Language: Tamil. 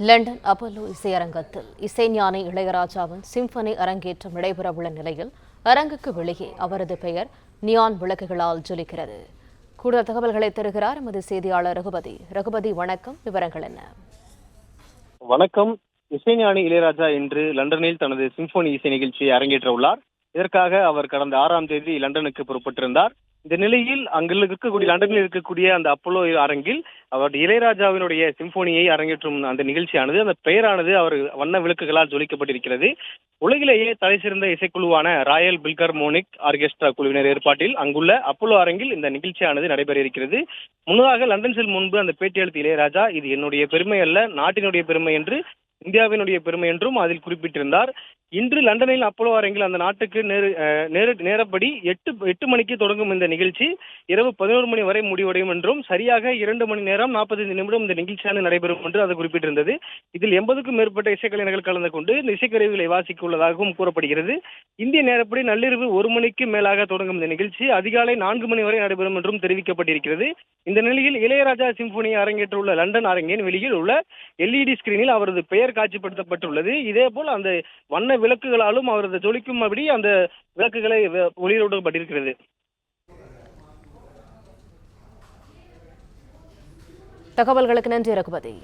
லண்டன் அப்போலோ இசையரங்கத்தில் இசைஞானி இளையராஜாவின் சிம்பனி அரங்கேற்றம் நடைபெறவுள்ள நிலையில் அரங்குக்கு வெளியே அவரது பெயர் நியான் விளக்குகளால் ஜொலிக்கிறது. கூடுதல் தகவல்களை தருகிறார் எமது செய்தியாளர் ரகுபதி. ரகுபதி, வணக்கம். விவரங்கள் என்ன? வணக்கம். இசைஞானி இளையராஜா இன்று லண்டனில் தனது சிம்பனி இசை நிகழ்ச்சியை அரங்கேற்ற உள்ளார். இதற்காக அவர் கடந்த 6ஆம் தேதி லண்டனுக்கு புறப்பட்டிருந்தார். இந்த நிலையில் லண்டனில் இருக்கக்கூடிய அந்த அப்போலோ அரங்கில் அவர் இளையராஜாவினுடைய சிம்பொனியை அரங்கேற்றும் அந்த நிகழ்ச்சியானது, அந்த பெயரானது அவர் வண்ண விளக்குகளால் ஜொலிக்கப்பட்டிருக்கிறது. உலகிலேயே தலை சிறந்த இசைக்குழுவான ராயல் பில்கர்மோனிக் ஆர்கெஸ்ட்ரா குழுவினர் ஏற்பாட்டில் அங்குள்ள அப்போலோ அரங்கில் இந்த நிகழ்ச்சியானது நடைபெற இருக்கிறது. முன்னதாக லண்டன் செல்லும் முன்பு அந்த பேட்டியளித்த இளையராஜா, இது என்னுடைய பெருமை அல்ல, நாட்டினுடைய பெருமை என்று, இந்தியாவினுடைய பெருமை என்றும் அதில் குறிப்பிட்டிருந்தார். இன்று லண்டனில் அப்போலோ அரங்கில் அந்த நாட்டுக்கு நேரப்படி 8 மணிக்கு தொடங்கும் இந்த நிகழ்ச்சி இரவு 11 மணி வரை முடிவடையும் என்றும், சரியாக 2 மணி நேரம் 45 நிமிடம் இந்த நிகழ்ச்சியானது நடைபெறும் என்று அது குறிப்பிட்டிருந்தது. இதில் 80க்கும் மேற்பட்ட இசைக்கலைஞர்கள் கலந்து கொண்டு இந்த இசைக்கருவிகளை வாசிக்க உள்ளதாகவும் கூறப்படுகிறது. இந்திய நேரப்படி நள்ளிரவு 1 மணிக்கு மேலாக தொடங்கும் இந்த நிகழ்ச்சி அதிகாலை 4 மணி வரை நடைபெறும் என்றும் தெரிவிக்கப்பட்டிருக்கிறது. இந்த நிலையில் இளையராஜா சிம்பொனியை அரங்கேற்றுள்ள லண்டன் அரங்கின் வெளியில் உள்ள LED ஸ்கிரீனில் அவரது பெயர் காட்சிப்படுத்தப்பட்டுள்ளது. இதேபோல் அந்த வண்ண விளக்குகளாலும் அவரது ஜொலிக்கும்படி அந்த விளக்குகளை ஒளிரூட்டப்பட்டிருக்கிறது. தகவல்களுக்கு நன்றி ரகுபதி.